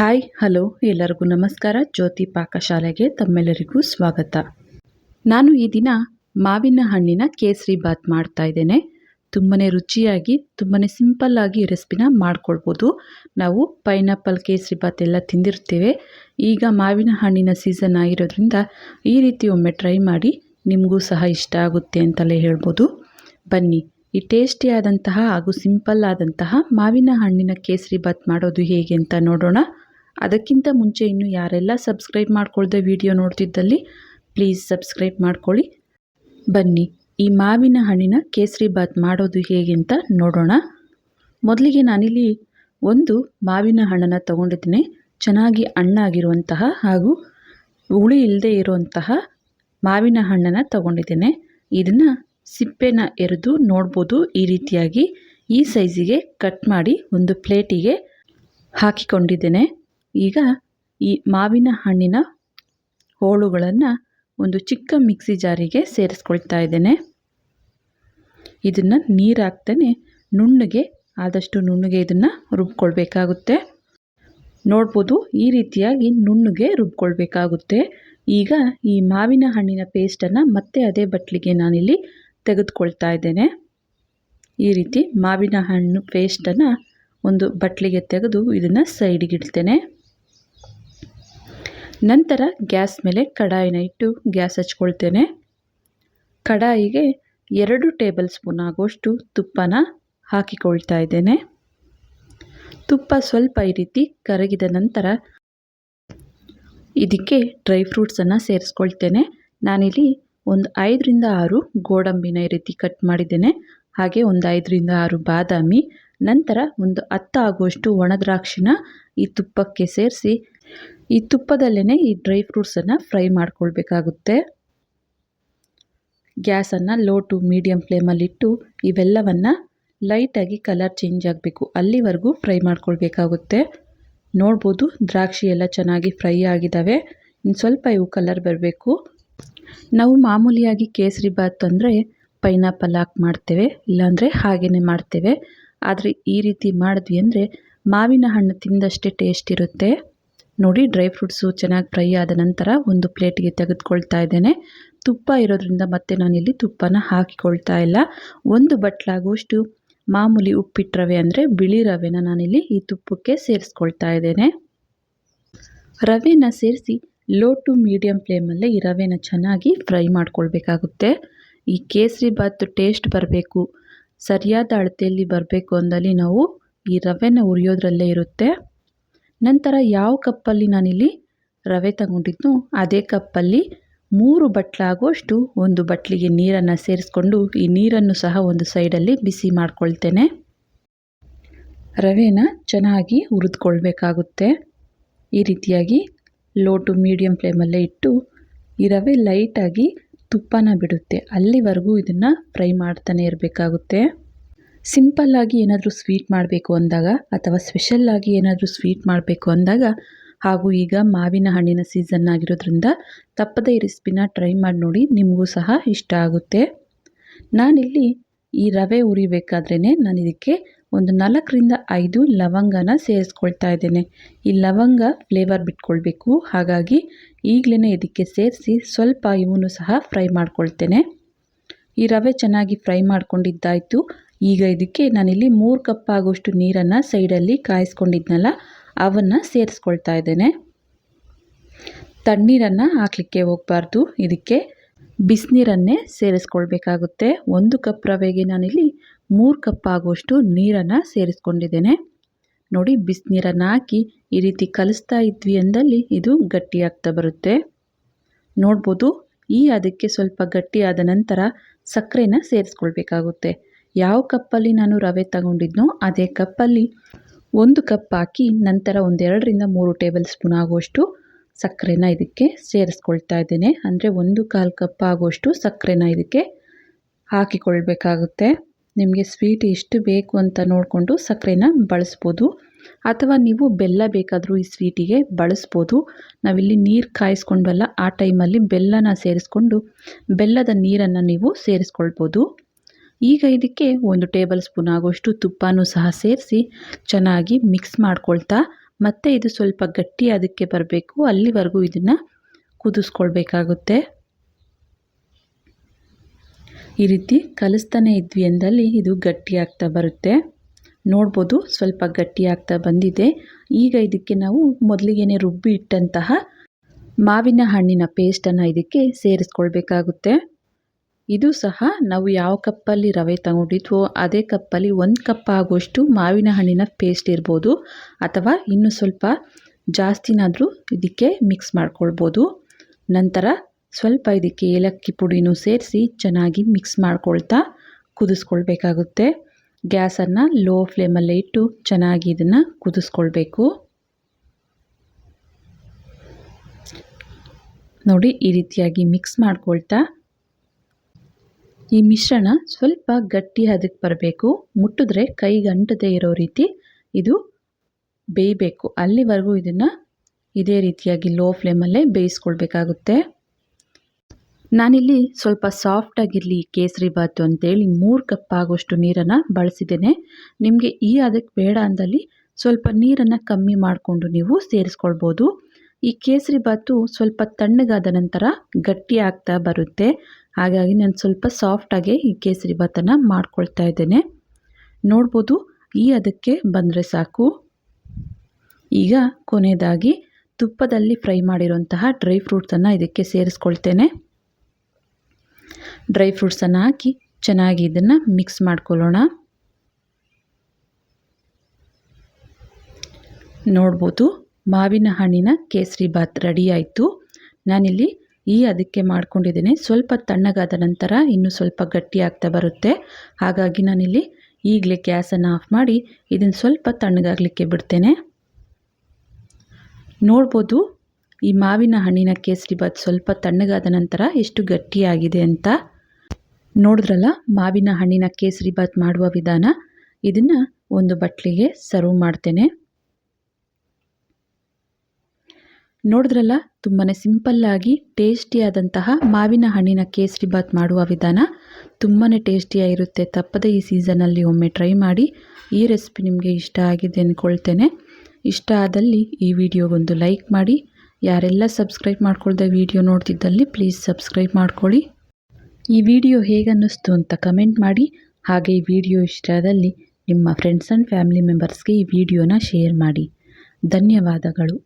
Hi hello ಎಲ್ಲರಿಗೂ ನಮಸ್ಕಾರ. ಜ್ಯೋತಿ ಪಾಕಶಾಲೆಗೆ ತಮ್ಮೆಲ್ಲರಿಗೂ ಸ್ವಾಗತ. ನಾನು ಈ ದಿನ ಮಾವಿನ ಹಣ್ಣಿನ ಕೇಸರಿ ಬಾತ್ ಮಾಡ್ತಾ ಇದ್ದೇನೆ. ತುಂಬಾ ರುಚಿಯಾಗಿ ತುಂಬಾ ಸಿಂಪಲ್ಲಾಗಿ ಈ ರೆಸಿಪಿನ ಮಾಡ್ಕೊಳ್ಬೋದು. ನಾವು ಪೈನಾಪಲ್ ಕೇಸರಿ ಬಾತ್ ಎಲ್ಲ ತಿಂದಿರ್ತೇವೆ. ಈಗ ಮಾವಿನ ಹಣ್ಣಿನ ಸೀಸನ್ ಆಗಿರೋದ್ರಿಂದ ಈ ರೀತಿ ಒಮ್ಮೆ ಟ್ರೈ ಮಾಡಿ, ನಿಮಗೂ ಸಹ ಇಷ್ಟ ಆಗುತ್ತೆ ಅಂತಲೇ ಹೇಳ್ಬೋದು. ಬನ್ನಿ, ಈ ಟೇಸ್ಟಿಯಾದಂತಹ ಹಾಗೂ ಸಿಂಪಲ್ ಆದಂತಹ ಮಾವಿನ ಹಣ್ಣಿನ ಕೇಸರಿ ಬಾತ್ ಮಾಡೋದು ಹೇಗೆ ಅಂತ ನೋಡೋಣ. ಅದಕ್ಕಿಂತ ಮುಂಚೆ ಇನ್ನು ಯಾರೆಲ್ಲ ಸಬ್ಸ್ಕ್ರೈಬ್ ಮಾಡ್ಕೊಳ್ದೆ ವಿಡಿಯೋ ನೋಡ್ತಿದ್ದಲ್ಲಿ ಪ್ಲೀಸ್ ಸಬ್ಸ್ಕ್ರೈಬ್ ಮಾಡ್ಕೊಳ್ಳಿ. ಬನ್ನಿ, ಈ ಮಾವಿನ ಹಣ್ಣಿನ ಕೇಸರಿ ಬಾತ್ ಮಾಡೋದು ಹೇಗೆ ಅಂತ ನೋಡೋಣ. ಮೊದಲಿಗೆ ನಾನಿಲ್ಲಿ ಒಂದು ಮಾವಿನ ಹಣ್ಣನ್ನು ತಗೊಂಡಿದ್ದೇನೆ. ಚೆನ್ನಾಗಿ ಹಣ್ಣಾಗಿರುವಂತಹ ಹಾಗೂ ಹುಳಿ ಇಲ್ಲದೆ ಇರುವಂತಹ ಮಾವಿನ ಹಣ್ಣನ್ನು ತಗೊಂಡಿದ್ದೇನೆ. ಇದನ್ನು ಸಿಪ್ಪೆನ ಎರೆದು ನೋಡ್ಬೋದು. ಈ ರೀತಿಯಾಗಿ ಈ ಸೈಜಿಗೆ ಕಟ್ ಮಾಡಿ ಒಂದು ಪ್ಲೇಟಿಗೆ ಹಾಕಿಕೊಂಡಿದ್ದೇನೆ. ಈಗ ಈ ಮಾವಿನ ಹಣ್ಣಿನ ಹೋಳುಗಳನ್ನು ಒಂದು ಚಿಕ್ಕ ಮಿಕ್ಸಿ ಜಾರಿಗೆ ಸೇರಿಸ್ಕೊಳ್ತಾ ಇದ್ದೇನೆ. ಇದನ್ನು ನೀರು ಹಾಕ್ತಾನೆ ನುಣ್ಣಗೆ, ಆದಷ್ಟು ನುಣ್ಣಗೆ ಇದನ್ನು ರುಬ್ಕೊಳ್ಬೇಕಾಗುತ್ತೆ. ನೋಡ್ಬೋದು, ಈ ರೀತಿಯಾಗಿ ನುಣ್ಣಗೆ ರುಬ್ಕೊಳ್ಬೇಕಾಗುತ್ತೆ. ಈಗ ಈ ಮಾವಿನ ಹಣ್ಣಿನ ಪೇಸ್ಟನ್ನು ಮತ್ತೆ ಅದೇ ಬಟ್ಲಿಗೆ ನಾನಿಲ್ಲಿ ತೆಗೆದುಕೊಳ್ತಾ ಇದ್ದೇನೆ. ಈ ರೀತಿ ಮಾವಿನ ಹಣ್ಣು ಪೇಸ್ಟನ್ನು ಒಂದು ಬಟ್ಲಿಗೆ ತೆಗೆದು ಇದನ್ನು ಸೈಡಿಗೆ ಇಡ್ತೇನೆ. ನಂತರ ಗ್ಯಾಸ್ ಮೇಲೆ ಕಡಾಯಿನ ಇಟ್ಟು ಗ್ಯಾಸ್ ಹಚ್ಕೊಳ್ತೇನೆ. ಕಡಾಯಿಗೆ 2 ಟೇಬಲ್ ಸ್ಪೂನ್ ಆಗುವಷ್ಟು ತುಪ್ಪನ ಹಾಕಿಕೊಳ್ತಾ ಇದ್ದೇನೆ. ತುಪ್ಪ ಸ್ವಲ್ಪ ಈ ರೀತಿ ಕರಗಿದ ನಂತರ ಇದಕ್ಕೆ ಡ್ರೈ ಫ್ರೂಟ್ಸನ್ನು ಸೇರಿಸ್ಕೊಳ್ತೇನೆ. ನಾನಿಲ್ಲಿ ಒಂದು 5ರಿಂದ 6 ಗೋಡಂಬಿನ ಈ ರೀತಿ ಕಟ್ ಮಾಡಿದ್ದೇನೆ. ಹಾಗೆ ಒಂದು 5ರಿಂದ 6 ಬಾದಾಮಿ, ನಂತರ ಒಂದು 10 ಆಗುವಷ್ಟು ಒಣ ದ್ರಾಕ್ಷಿನ ಈ ತುಪ್ಪಕ್ಕೆ ಸೇರಿಸಿ ಈ ತುಪ್ಪದಲ್ಲೇ ಈ ಡ್ರೈ ಫ್ರೂಟ್ಸನ್ನು ಫ್ರೈ ಮಾಡ್ಕೊಳ್ಬೇಕಾಗುತ್ತೆ. ಗ್ಯಾಸನ್ನು ಲೋ ಟು ಮೀಡಿಯಮ್ ಫ್ಲೇಮಲ್ಲಿಟ್ಟು ಇವೆಲ್ಲವನ್ನು ಲೈಟಾಗಿ ಕಲರ್ ಚೇಂಜ್ ಆಗಬೇಕು, ಅಲ್ಲಿವರೆಗೂ ಫ್ರೈ ಮಾಡ್ಕೊಳ್ಬೇಕಾಗುತ್ತೆ. ನೋಡ್ಬೋದು, ದ್ರಾಕ್ಷಿ ಎಲ್ಲ ಚೆನ್ನಾಗಿ ಫ್ರೈ ಆಗಿದ್ದಾವೆ. ಇನ್ನು ಸ್ವಲ್ಪ ಇವು ಕಲರ್ ಬರಬೇಕು. ನಾವು ಮಾಮೂಲಿಯಾಗಿ ಕೇಸರಿ ಬಾತ್ ಅಂದರೆ ಪೈನಾಪಲ್ ಹಾಕಿ ಮಾಡ್ತೇವೆ, ಇಲ್ಲಾಂದರೆ ಹಾಗೇ ಮಾಡ್ತೇವೆ. ಆದರೆ ಈ ರೀತಿ ಮಾಡಿದ್ವಿ ಅಂದರೆ ಮಾವಿನ ಹಣ್ಣು ತಿಂದಷ್ಟೇ ಟೇಸ್ಟ್ ಇರುತ್ತೆ. ನೋಡಿ, ಡ್ರೈ ಫ್ರೂಟ್ಸು ಚೆನ್ನಾಗಿ ಫ್ರೈ ಆದ ನಂತರ ಒಂದು ಪ್ಲೇಟಿಗೆ ತೆಗೆದುಕೊಳ್ತಾ ಇದ್ದೇನೆ. ತುಪ್ಪ ಇರೋದ್ರಿಂದ ಮತ್ತೆ ನಾನಿಲ್ಲಿ ತುಪ್ಪನ ಹಾಕಿಕೊಳ್ತಾ ಇಲ್ಲ. ಒಂದು ಬಟ್ಲಾಗುವಷ್ಟು ಮಾಮೂಲಿ ಉಪ್ಪಿಟ್ಟು ರವೆ ಅಂದರೆ ಬಿಳಿ ರವೆನ ನಾನಿಲ್ಲಿ ಈ ತುಪ್ಪಕ್ಕೆ ಸೇರಿಸ್ಕೊಳ್ತಾ ಇದ್ದೇನೆ. ರವೆನ ಸೇರಿಸಿ ಲೋ ಟು ಮೀಡಿಯಮ್ ಫ್ಲೇಮಲ್ಲೇ ಈ ರವೆನ ಚೆನ್ನಾಗಿ ಫ್ರೈ ಮಾಡ್ಕೊಳ್ಬೇಕಾಗುತ್ತೆ. ಈ ಕೇಸರಿ ಬಾತ್ ಟೇಸ್ಟ್ ಬರಬೇಕು, ಸರಿಯಾದ ಅಳತೆಯಲ್ಲಿ ಬರಬೇಕು ಅಂದಲ್ಲಿ ನಾವು ಈ ರವೆನ ಹುರಿಯೋದ್ರಲ್ಲೇ ಇರುತ್ತೆ. ನಂತರ ಯಾವ ಕಪ್ಪಲ್ಲಿ ನಾನಿಲ್ಲಿ ರವೆ ತಗೊಂಡಿದ್ನೋ ಅದೇ ಕಪ್ಪಲ್ಲಿ 3 ಬಟ್ಲಾಗುವಷ್ಟು ಒಂದು ಬಟ್ಲಿಗೆ ನೀರನ್ನು ಸೇರಿಸ್ಕೊಂಡು ಈ ನೀರನ್ನು ಸಹ ಒಂದು ಸೈಡಲ್ಲಿ ಬಿಸಿ ಮಾಡ್ಕೊಳ್ತೇನೆ. ರವೆನ ಚೆನ್ನಾಗಿ ಹುರಿದುಕೊಳ್ಬೇಕಾಗುತ್ತೆ. ಈ ರೀತಿಯಾಗಿ ಲೋ ಟು ಮೀಡಿಯಮ್ ಫ್ಲೇಮಲ್ಲೇ ಇಟ್ಟು ಈ ರವೆ ಲೈಟಾಗಿ ತುಪ್ಪನ ಬಿಡುತ್ತೆ, ಅಲ್ಲಿವರೆಗೂ ಇದನ್ನು ಫ್ರೈ ಮಾಡ್ತಾನೆ ಇರಬೇಕಾಗುತ್ತೆ. ಸಿಂಪಲ್ಲಾಗಿ ಏನಾದರೂ ಸ್ವೀಟ್ ಮಾಡಬೇಕು ಅಂದಾಗ ಅಥವಾ ಸ್ಪೆಷಲ್ಲಾಗಿ ಏನಾದರೂ ಸ್ವೀಟ್ ಮಾಡಬೇಕು ಅಂದಾಗ, ಹಾಗೂ ಈಗ ಮಾವಿನ ಹಣ್ಣಿನ ಸೀಸನ್ ಆಗಿರೋದ್ರಿಂದ ತಪ್ಪದೇ ಈ ರೆಸಿಪಿನ ಟ್ರೈ ಮಾಡಿ ನೋಡಿ, ನಿಮಗೂ ಸಹ ಇಷ್ಟ ಆಗುತ್ತೆ. ನಾನಿಲ್ಲಿ ಈ ರವೆ ಹುರಿಬೇಕಾದ್ರೇ ನಾನು ಇದಕ್ಕೆ ಒಂದು 4ರಿಂದ 5 ಲವಂಗನ ಸೇರಿಸ್ಕೊಳ್ತಾ ಇದ್ದೇನೆ. ಈ ಲವಂಗ ಫ್ಲೇವರ್ ಬಿಟ್ಕೊಳ್ಬೇಕು, ಹಾಗಾಗಿ ಈಗಲೇ ಇದಕ್ಕೆ ಸೇರಿಸಿ ಸ್ವಲ್ಪ ಇವನು ಸಹ ಫ್ರೈ ಮಾಡ್ಕೊಳ್ತೇನೆ. ಈ ರವೆ ಚೆನ್ನಾಗಿ ಫ್ರೈ ಮಾಡ್ಕೊಂಡಿದ್ದಾಯಿತು. ಈಗ ಇದಕ್ಕೆ ನಾನಿಲ್ಲಿ 3 ಕಪ್ ಆಗುವಷ್ಟು ನೀರನ್ನು ಸೈಡಲ್ಲಿ ಕಾಯಿಸ್ಕೊಂಡಿದ್ನಲ್ಲ ಅವನ್ನು ಸೇರಿಸ್ಕೊಳ್ತಾ ಇದ್ದೇನೆ. ತಣ್ಣೀರನ್ನು ಹಾಕಲಿಕ್ಕೆ ಹೋಗಬಾರ್ದು, ಇದಕ್ಕೆ ಬಿಸಿನೀರನ್ನೇ ಸೇರಿಸ್ಕೊಳ್ಬೇಕಾಗುತ್ತೆ. 1 ಕಪ್ ರವೆಗೆ ನಾನಿಲ್ಲಿ 3 ಕಪ್ ಆಗುವಷ್ಟು ನೀರನ್ನು ಸೇರಿಸ್ಕೊಂಡಿದ್ದೇನೆ. ನೋಡಿ, ಬಿಸಿನೀರನ್ನು ಹಾಕಿ ಈ ರೀತಿ ಕಲಿಸ್ತಾ ಇದ್ವಿ ಅಂದಲ್ಲಿ ಇದು ಗಟ್ಟಿಯಾಗ್ತಾ ಬರುತ್ತೆ. ನೋಡ್ಬೋದು, ಅದಕ್ಕೆ ಸ್ವಲ್ಪ ಗಟ್ಟಿಯಾದ ನಂತರ ಸಕ್ಕರೆನ ಸೇರಿಸ್ಕೊಳ್ಬೇಕಾಗುತ್ತೆ. ಯಾವ ಕಪ್ಪಲ್ಲಿ ನಾನು ರವೆ ತಗೊಂಡಿದ್ನೋ ಅದೇ ಕಪ್ಪಲ್ಲಿ 1 ಕಪ್ ಹಾಕಿ ನಂತರ ಒಂದು 2ರಿಂದ 3 ಟೇಬಲ್ ಸ್ಪೂನ್ ಆಗುವಷ್ಟು ಸಕ್ಕರೆನ ಇದಕ್ಕೆ ಸೇರಿಸ್ಕೊಳ್ತಾ ಇದ್ದೇನೆ. ಅಂದರೆ 1/4 ಕಪ್ ಆಗುವಷ್ಟು ಸಕ್ಕರೆನ ಇದಕ್ಕೆ ಹಾಕಿಕೊಳ್ಬೇಕಾಗುತ್ತೆ. ನಿಮಗೆ ಸ್ವೀಟ್ ಎಷ್ಟು ಬೇಕು ಅಂತ ನೋಡಿಕೊಂಡು ಸಕ್ಕರೆನ ಬಳಸ್ಬೋದು, ಅಥವಾ ನೀವು ಬೆಲ್ಲ ಬೇಕಾದರೂ ಈ ಸ್ವೀಟಿಗೆ ಬಳಸ್ಬೋದು. ನಾವಿಲ್ಲಿ ನೀರು ಕಾಯಿಸ್ಕೊಂಡ್ವಲ್ಲ, ಆ ಟೈಮಲ್ಲಿ ಬೆಲ್ಲನ ಸೇರಿಸ್ಕೊಂಡು ಬೆಲ್ಲದ ನೀರನ್ನು ನೀವು ಸೇರಿಸ್ಕೊಳ್ಬೋದು. ಈಗ ಇದಕ್ಕೆ 1 ಟೇಬಲ್ ಸ್ಪೂನ್ ಆಗುವಷ್ಟು ತುಪ್ಪನೂ ಸಹ ಸೇರಿಸಿ ಚೆನ್ನಾಗಿ ಮಿಕ್ಸ್ ಮಾಡ್ಕೊಳ್ತಾ ಮತ್ತು ಇದು ಸ್ವಲ್ಪ ಗಟ್ಟಿ ಅದಕ್ಕೆ ಬರಬೇಕು, ಅಲ್ಲಿವರೆಗೂ ಇದನ್ನು ಕುದಿಸ್ಕೊಳ್ಬೇಕಾಗುತ್ತೆ. ಈ ರೀತಿ ಕಲಿಸ್ತಾನೆ ಇದ್ವಿ ಅಂದಲ್ಲಿ ಇದು ಗಟ್ಟಿ ಆಗ್ತಾ ಬರುತ್ತೆ. ನೋಡ್ಬೋದು ಸ್ವಲ್ಪ ಗಟ್ಟಿ ಆಗ್ತಾ ಬಂದಿದೆ. ಈಗ ಇದಕ್ಕೆ ನಾವು ಮೊದಲಿಗೆ ರುಬ್ಬಿ ಇಟ್ಟಂತಹ ಮಾವಿನ ಹಣ್ಣಿನ ಪೇಸ್ಟನ್ನು ಇದಕ್ಕೆ ಸೇರಿಸ್ಕೊಳ್ಬೇಕಾಗುತ್ತೆ. ಇದು ಸಹ ನಾವು ಯಾವ ಕಪ್ಪಲ್ಲಿ ರವೆ ತಗೊಂಡಿದ್ವೋ ಅದೇ ಕಪ್ಪಲ್ಲಿ 1 ಕಪ್ ಆಗುವಷ್ಟು ಮಾವಿನ ಹಣ್ಣಿನ ಪೇಸ್ಟ್ ಇರ್ಬೋದು, ಅಥವಾ ಇನ್ನೂ ಸ್ವಲ್ಪ ಜಾಸ್ತಿನಾದರೂ ಇದಕ್ಕೆ ಮಿಕ್ಸ್ ಮಾಡ್ಕೊಳ್ಬೋದು. ನಂತರ ಸ್ವಲ್ಪ ಇದಕ್ಕೆ ಏಲಕ್ಕಿ ಪುಡಿನೂ ಸೇರಿಸಿ ಚೆನ್ನಾಗಿ ಮಿಕ್ಸ್ ಮಾಡ್ಕೊಳ್ತಾ ಕುದಿಸ್ಕೊಳ್ಬೇಕಾಗುತ್ತೆ. ಗ್ಯಾಸನ್ನು ಲೋ ಫ್ಲೇಮಲ್ಲೇ ಇಟ್ಟು ಚೆನ್ನಾಗಿ ಇದನ್ನು ಕುದಿಸ್ಕೊಳ್ಬೇಕು. ನೋಡಿ, ಈ ರೀತಿಯಾಗಿ ಮಿಕ್ಸ್ ಮಾಡ್ಕೊಳ್ತಾ ಈ ಮಿಶ್ರಣ ಸ್ವಲ್ಪ ಗಟ್ಟಿ ಹದಕ್ಕೆ ಬರಬೇಕು. ಮುಟ್ಟಿದ್ರೆ ಕೈಗೆ ಅಂಟದೇ ಇರೋ ರೀತಿ ಇದು ಬೇಯಬೇಕು. ಅಲ್ಲಿವರೆಗೂ ಇದನ್ನು ಇದೇ ರೀತಿಯಾಗಿ ಲೋ ಫ್ಲೇಮಲ್ಲೇ ಬೇಯಿಸ್ಕೊಳ್ಬೇಕಾಗುತ್ತೆ. ನಾನಿಲ್ಲಿ ಸ್ವಲ್ಪ ಸಾಫ್ಟಾಗಿರಲಿ ಕೇಸರಿ ಬಾತು ಅಂತೇಳಿ 3 ಕಪ್ ಆಗೋಷ್ಟು ನೀರನ್ನು ಬಳಸಿದ್ದೇನೆ. ನಿಮಗೆ ಈ ಅದಕ್ಕೆ ಬೇಡ ಅಂದಲ್ಲಿ ಸ್ವಲ್ಪ ನೀರನ್ನು ಕಮ್ಮಿ ಮಾಡಿಕೊಂಡು ನೀವು ಸೇರಿಸ್ಕೊಳ್ಬೋದು. ಈ ಕೇಸರಿ ಬಾತು ಸ್ವಲ್ಪ ತಣ್ಣಗಾದ ನಂತರ ಗಟ್ಟಿ ಆಗ್ತಾ ಬರುತ್ತೆ. ಹಾಗಾಗಿ ನಾನು ಸ್ವಲ್ಪ ಸಾಫ್ಟಾಗೆ ಈ ಕೇಸರಿ ಬಾತನ್ನು ಮಾಡ್ಕೊಳ್ತಾ ಇದ್ದೇನೆ. ನೋಡ್ಬೋದು, ಈ ಅದಕ್ಕೆ ಬಂದರೆ ಸಾಕು. ಈಗ ಕೊನೆಯದಾಗಿ ತುಪ್ಪದಲ್ಲಿ ಫ್ರೈ ಮಾಡಿರುವಂತಹ ಡ್ರೈ ಫ್ರೂಟ್ಸನ್ನು ಇದಕ್ಕೆ ಸೇರಿಸ್ಕೊಳ್ತೇನೆ. ಡ್ರೈ ಫ್ರೂಟ್ಸನ್ನು ಹಾಕಿ ಚೆನ್ನಾಗಿ ಇದನ್ನು ಮಿಕ್ಸ್ ಮಾಡ್ಕೊಳ್ಳೋಣ. ನೋಡ್ಬೋದು, ಮಾವಿನ ಹಣ್ಣಿನ ಕೇಸರಿ ಬಾತ್ ರೆಡಿ ಆಯಿತು. ನಾನಿಲ್ಲಿ ಈ ಅದಕ್ಕೆ ಮಾಡ್ಕೊಂಡಿದ್ದೇನೆ. ಸ್ವಲ್ಪ ತಣ್ಣಗಾದ ನಂತರ ಇನ್ನೂ ಸ್ವಲ್ಪ ಗಟ್ಟಿ ಆಗ್ತಾ ಬರುತ್ತೆ. ಹಾಗಾಗಿ ನಾನಿಲ್ಲಿ ಈಗಲೇ ಗ್ಯಾಸನ್ನು ಆಫ್ ಮಾಡಿ ಇದನ್ನು ಸ್ವಲ್ಪ ತಣ್ಣಗಾಗಲಿಕ್ಕೆ ಬಿಡ್ತೇನೆ. ನೋಡ್ಬೋದು, ಈ ಮಾವಿನ ಹಣ್ಣಿನ ಕೇಸರಿ ಬಾತ್ ಸ್ವಲ್ಪ ತಣ್ಣಗಾದ ನಂತರ ಎಷ್ಟು ಗಟ್ಟಿಯಾಗಿದೆ ಅಂತ. ನೋಡಿದ್ರಲ್ಲ ಮಾವಿನ ಹಣ್ಣಿನ ಕೇಸರಿ ಬಾತ್ ಮಾಡುವ ವಿಧಾನ. ಇದನ್ನು ಒಂದು ಬಟ್ಲಿಗೆ ಸರ್ವ್ ಮಾಡ್ತೇನೆ. ನೋಡಿದ್ರಲ್ಲ, ತುಂಬಾ ಸಿಂಪಲ್ಲಾಗಿ ಟೇಸ್ಟಿಯಾದಂತಹ ಮಾವಿನ ಹಣ್ಣಿನ ಕೇಸರಿ ಬಾತ್ ಮಾಡುವ ವಿಧಾನ ತುಂಬಾ ಟೇಸ್ಟಿಯಾಗಿರುತ್ತೆ. ತಪ್ಪದೆ ಈ ಸೀಸನಲ್ಲಿ ಒಮ್ಮೆ ಟ್ರೈ ಮಾಡಿ. ಈ ರೆಸಿಪಿ ನಿಮಗೆ ಇಷ್ಟ ಆಗಿದೆ ಅಂದ್ಕೊಳ್ತೇನೆ. ಇಷ್ಟ ಆದಲ್ಲಿ ಈ ವಿಡಿಯೋಗೊಂದು ಲೈಕ್ ಮಾಡಿ. ಯಾರೆಲ್ಲ ಸಬ್ಸ್ಕ್ರೈಬ್ ಮಾಡ್ಕೊಳ್ದೆ ವಿಡಿಯೋ ನೋಡ್ತಿದ್ದಲ್ಲಿ ಪ್ಲೀಸ್ ಸಬ್ಸ್ಕ್ರೈಬ್ ಮಾಡ್ಕೊಳ್ಳಿ. ಈ ವಿಡಿಯೋ ಹೇಗನ್ನಿಸ್ತು ಅಂತ ಕಮೆಂಟ್ ಮಾಡಿ. ಹಾಗೆ ಈ ವಿಡಿಯೋ ಇಷ್ಟ ಆದಲ್ಲಿ ನಿಮ್ಮ ಫ್ರೆಂಡ್ಸ್ ಆ್ಯಂಡ್ ಫ್ಯಾಮಿಲಿ ಮೆಂಬರ್ಸ್ಗೆ ಈ ವಿಡಿಯೋನ ಶೇರ್ ಮಾಡಿ. ಧನ್ಯವಾದಗಳು.